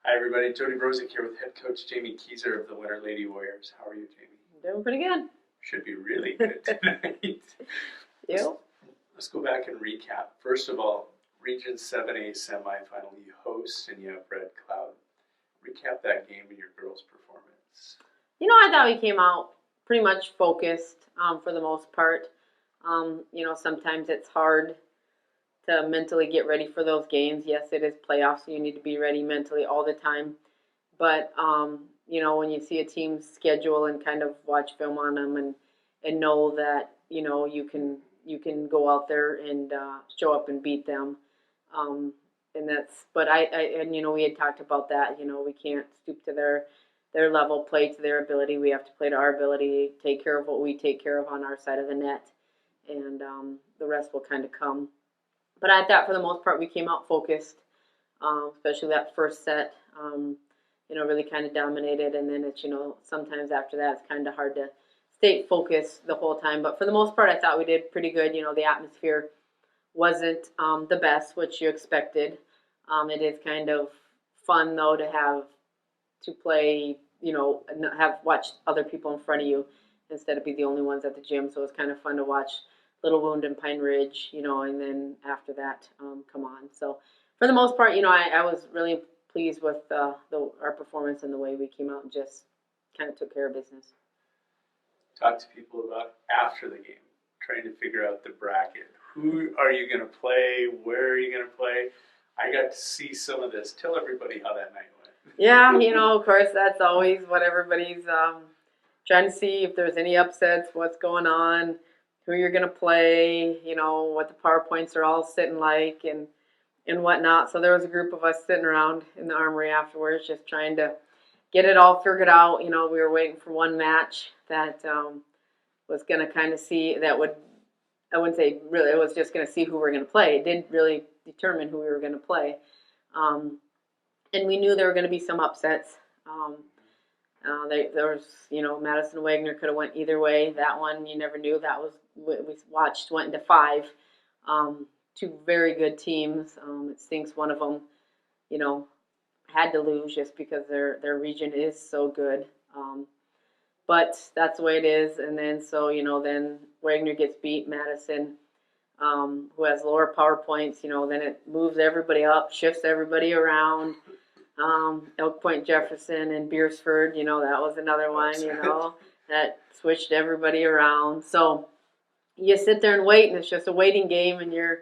Hi everybody, Jody Brosick here with head coach Jaime Keiser of the Winter Lady Warriors. How are you, Jamie? Doing pretty good. Should be really good tonight. You? Let's go back and recap. First of all, Region 7A semifinal, you host and you have Red Cloud. Recap that game and your girls' performance. I thought we came out pretty much focused for the most part. Sometimes it's hard to mentally get ready for those games. Yes, it is playoffs, so you need to be ready mentally all the time. But, when you see a team's schedule and kind of watch film on them and know that, you can go out there and show up and beat them. We had talked about that. We can't stoop to their level, play to their ability. We have to play to our ability, take care of what we take care of on our side of the net, and the rest will kind of come. But I thought for the most part we came out focused, especially that first set. Really kind of dominated, and then it's sometimes after that it's kind of hard to stay focused the whole time. But for the most part, I thought we did pretty good. The atmosphere wasn't the best, which you expected. It is kind of fun though to play, and have watched other people in front of you instead of be the only ones at the gym. So it was kind of fun to watch Little Wound and Pine Ridge, and then after that, come on. So for the most part, I was really pleased with our performance and the way we came out and just kind of took care of business. Talk to people about after the game, trying to figure out the bracket. Who are you going to play? Where are you going to play? I got to see some of this. Tell everybody how that night went. Yeah, of course, that's always what everybody's trying to see, if there's any upsets, what's going on, who you're going to play, what the PowerPoints are all sitting like and whatnot. So there was a group of us sitting around in the armory afterwards just trying to get it all figured out. We were waiting for one match that was going to kind of see, I wouldn't say really, it was just going to see who we were going to play. It didn't really determine who we were going to play. And we knew there were going to be some upsets. There was, Madison Wagner could have went either way. That one, you never knew. That was what we watched, went into 5. Two very good teams. It stinks one of them, had to lose just because their region is so good. But that's the way it is. And then then Wagner gets beat. Madison, who has lower power points, then it moves everybody up, shifts everybody around. Elk Point Jefferson and Beersford, that was another one, that switched everybody around. So you sit there and wait, and it's just a waiting game, and you're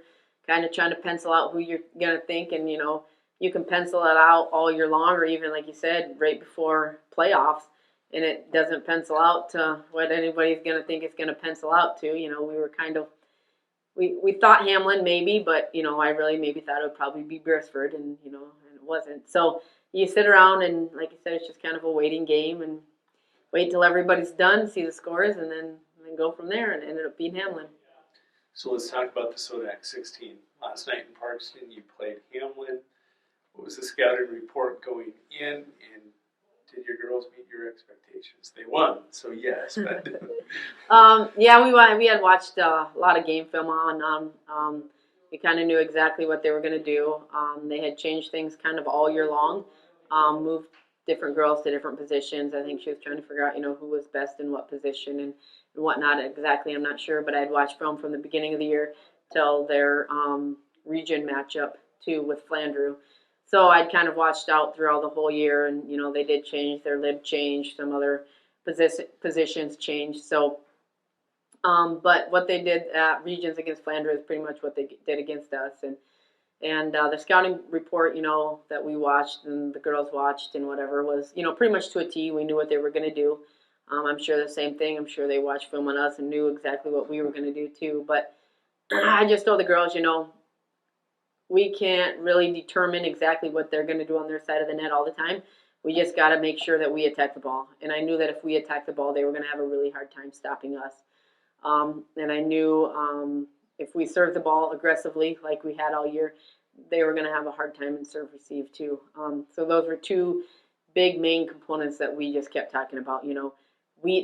kind of trying to pencil out who you're going to think. And, you can pencil it out all year long, or even, like you said, right before playoffs, and it doesn't pencil out to what anybody's going to think it's going to pencil out to. We were kind of, we thought Hamlin maybe, but, I really maybe thought it would probably be Beersford, and, and it wasn't. So you sit around, and like you said, it's just kind of a waiting game, and wait till everybody's done, see the scores, and then go from there, and it ended up being Hamlin. So let's talk about the Sodak 16. Last night in Parkston, you played Hamlin. What was the scouting report going in, and did your girls meet your expectations? They won, so yes. But we had watched a lot of game film on. We kind of knew exactly what they were going to do. They had changed things kind of all year long, moved different girls to different positions. I think she was trying to figure out, who was best in what position and whatnot exactly. I'm not sure, but I'd watched film from the beginning of the year till their region matchup too with Flandreau. So I'd kind of watched out throughout the whole year, and they did change. Their lib changed, some other positions changed. So, but what they did at regions against Flandreau is pretty much what they did against us. And the scouting report, that we watched and the girls watched and whatever was, pretty much to a T. We knew what they were going to do. I'm sure the same thing. I'm sure they watched film on us and knew exactly what we were going to do too. But I just told the girls, we can't really determine exactly what they're going to do on their side of the net all the time. We just got to make sure that we attack the ball. And I knew that if we attacked the ball, they were going to have a really hard time stopping us. And I knew if we served the ball aggressively like we had all year, they were going to have a hard time in serve receive too. So those were two big main components that we just kept talking about.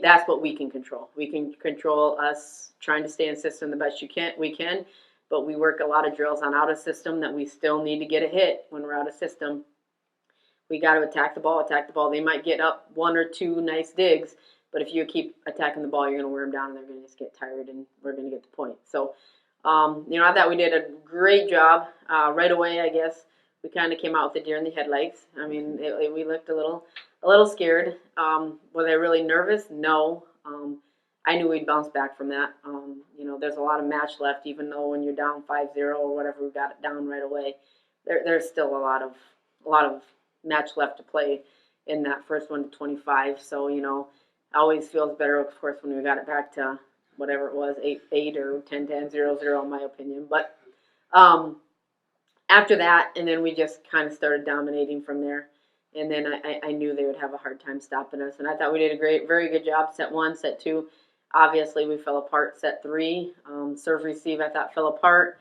That's what we can control. We can control us trying to stay in system the best we can, but we work a lot of drills on out of system that we still need to get a hit when we're out of system. we got to attack the ball. They might get up one or two nice digs, but if you keep attacking the ball, you're going to wear them down, and they're going to just get tired, and we're going to get the point. So, I thought we did a great job right away. I guess we kind of came out with the deer in the headlights. I mean, we looked a little scared. Was I really nervous? No. I knew we'd bounce back from that. There's a lot of match left, even though when you're down 5-0 or whatever, we got it down right away. There's still a lot of match left to play in that first one to 25. So, it always feels better, of course, when we got it back to whatever it was, 8-8 or 10-10, 0-0, in my opinion. But after that, and then we just kind of started dominating from there. And then I knew they would have a hard time stopping us. And I thought we did a very good job. Set 1, set 2. Obviously, we fell apart. Set 3, serve receive, I thought fell apart.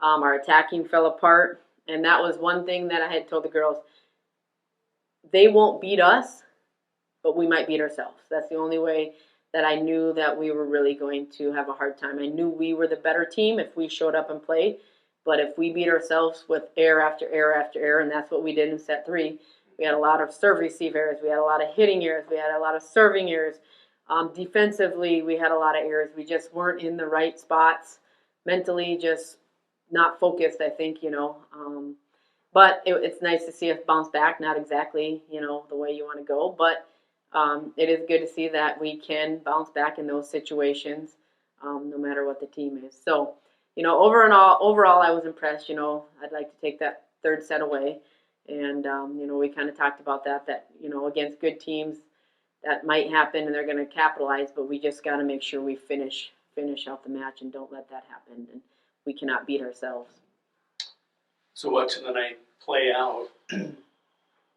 Our attacking fell apart. And that was one thing that I had told the girls. They won't beat us, but we might beat ourselves. That's the only way that I knew that we were really going to have a hard time. I knew we were the better team if we showed up and played. But if we beat ourselves with error after error after error, and that's what we did in set 3, we had a lot of serve receive errors. We had a lot of hitting errors. We had a lot of serving errors. Defensively, we had a lot of errors. We just weren't in the right spots. Mentally, just not focused, I think, But it's nice to see us bounce back. Not exactly, the way you want to go. But it is good to see that we can bounce back in those situations, no matter what the team is. So, overall, I was impressed. I'd like to take that third set away. And, we kind of talked about that, against good teams, that might happen and they're going to capitalize, but we just got to make sure we finish out the match and don't let that happen. And we cannot beat ourselves. So watching the night play out, a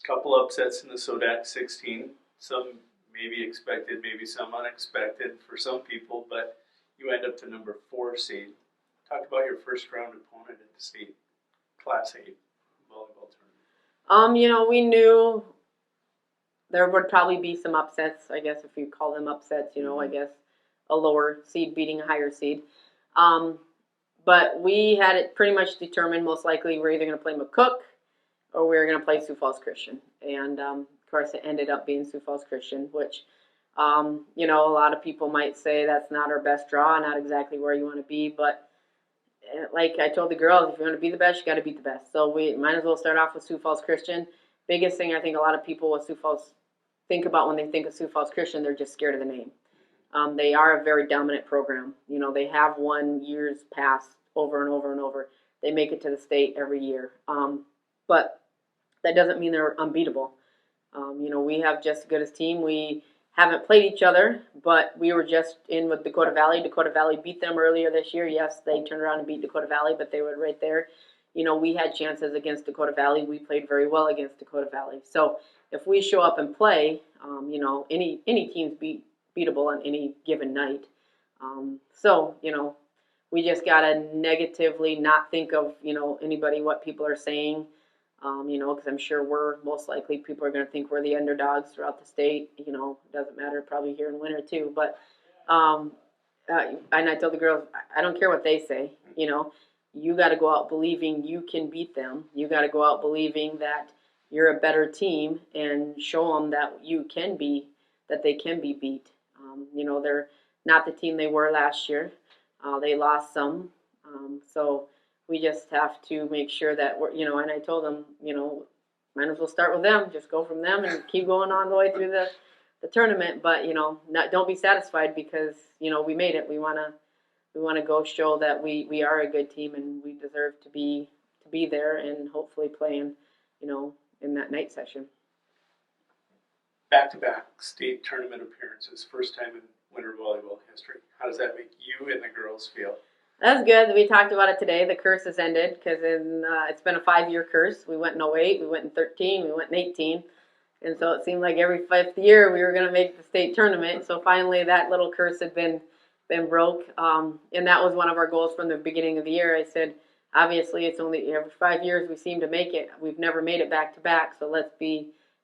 couple upsets in the SODAC 16, some maybe expected, maybe some unexpected for some people, but you end up to number 4 seed. Talk about your first round opponent at the state Class 8 volleyball tournament. We knew there would probably be some upsets, I guess, if you call them upsets, I guess a lower seed beating a higher seed. But we had it pretty much determined. Most likely we're either going to play McCook or we're going to play Sioux Falls Christian. And, of course, it ended up being Sioux Falls Christian, which, a lot of people might say that's not our best draw, not exactly where you want to be. But like I told the girls, if you want to be the best, you got to beat the best. So we might as well start off with Sioux Falls Christian. Biggest thing I think a lot of people with Sioux Falls think about when they think of Sioux Falls Christian, they're just scared of the name. They are a very dominant program. They have won years past over and over and over. They make it to the state every year. But that doesn't mean they're unbeatable. We have just as good a team. We haven't played each other, but we were just in with Dakota Valley. Dakota Valley beat them earlier this year. Yes, they turned around and beat Dakota Valley, but they were right there. We had chances against Dakota Valley. We played very well against Dakota Valley. So if we show up and play, any team's beatable on any given night. We just got to negatively not think of, anybody, what people are saying, because I'm sure we're most likely people are going to think we're the underdogs throughout the state. It doesn't matter, probably here in winter too. But, and I told the girls, I don't care what they say, you got to go out believing you can beat them. You got to go out believing that you're a better team and show them that that they can be beat. They're not the team they were last year. They lost some. So we just have to make sure that we're, and I told them, might as well start with them. Just go from them and keep going on the way through the tournament. But, don't be satisfied because, we made it. We want to go show that we are a good team and we deserve to be there and hopefully playing, in that night session. Back-to-back state tournament appearances, first time in winter volleyball history. How does that make you and the girls feel? That's good. We talked about it today. The curse has ended because it's been a 5-year curse. We went in 08, we went in 13, we went in 18. And so it seemed like every 5th year we were going to make the state tournament. So finally that little curse had been broke. And that was one of our goals from the beginning of the year. I said, obviously it's only every 5 years we seem to make it. We've never made it back-to-back. So let's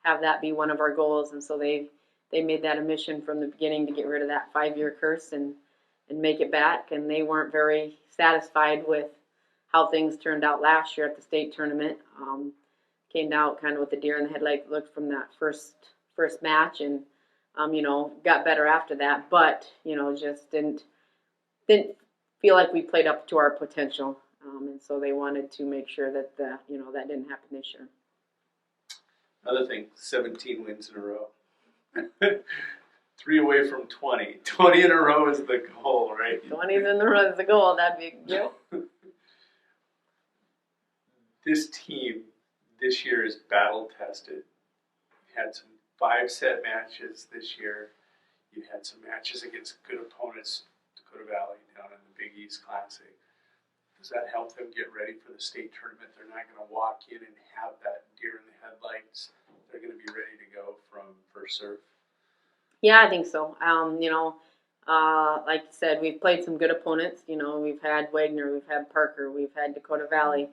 have that be one of our goals. And so they made that a mission from the beginning to get rid of that 5-year curse and make it back. And they weren't very satisfied with how things turned out last year at the state tournament. came out kind of with the deer in the headlight look from that first match, and got better after that, but just didn't feel like we played up to our potential, and so they wanted to make sure that that didn't happen this year. Another thing, 17 wins in a row. 3 away from 20. 20 in a row is the goal, right? 20s in the row is the goal. That'd be good. This team this year is battle tested. Had some 5-set matches this year. You had some matches against good opponents, Dakota Valley down in the Big East Classic. Does that help them get ready for the state tournament? They're not going to walk in and have that deer in the headlights. They're going to be ready to go from first serve. Yeah, I think so. Like you said, we've played some good opponents. We've had Wagner, we've had Parker, we've had Dakota Valley.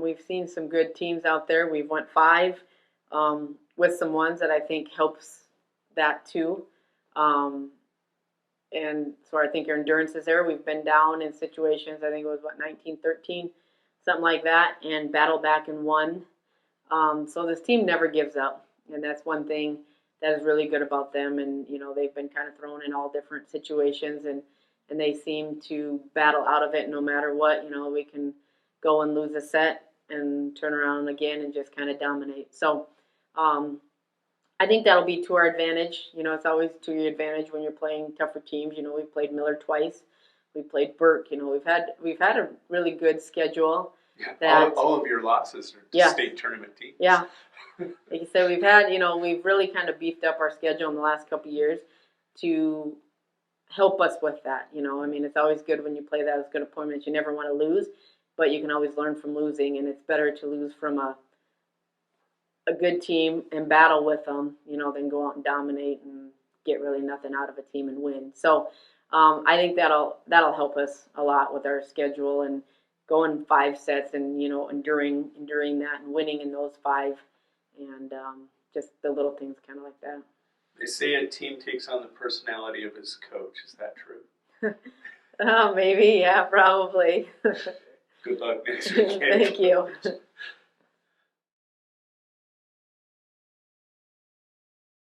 We've seen some good teams out there. We've went 5 with some ones that I think helps that too. And so I think your endurance is there. We've been down in situations, I think it was 19-13, something like that, and battled back and won. So this team never gives up, and that's one thing that is really good about them. And they've been kind of thrown in all different situations, and they seem to battle out of it no matter what. We can go and lose a set and turn around again and just kind of dominate. So I think that'll be to our advantage. It's always to your advantage when you're playing tougher teams. We've played Miller twice. We played Burke. We've had a really good schedule. Yeah, all of your losses are to state tournament teams. Yeah. Like you said, we've really kind of beefed up our schedule in the last couple of years to help us with that. It's always good when you play that as good opponents. You never want to lose, but you can always learn from losing, and it's better to lose from a good team and battle with them, than go out and dominate and get really nothing out of a team and win. So I think that'll help us a lot with our schedule and going 5 sets and enduring that and winning in those 5, and just the little things kind of like that. They say a team takes on the personality of its coach. Is that true? Maybe, yeah, probably. Good luck next weekend. Thank you.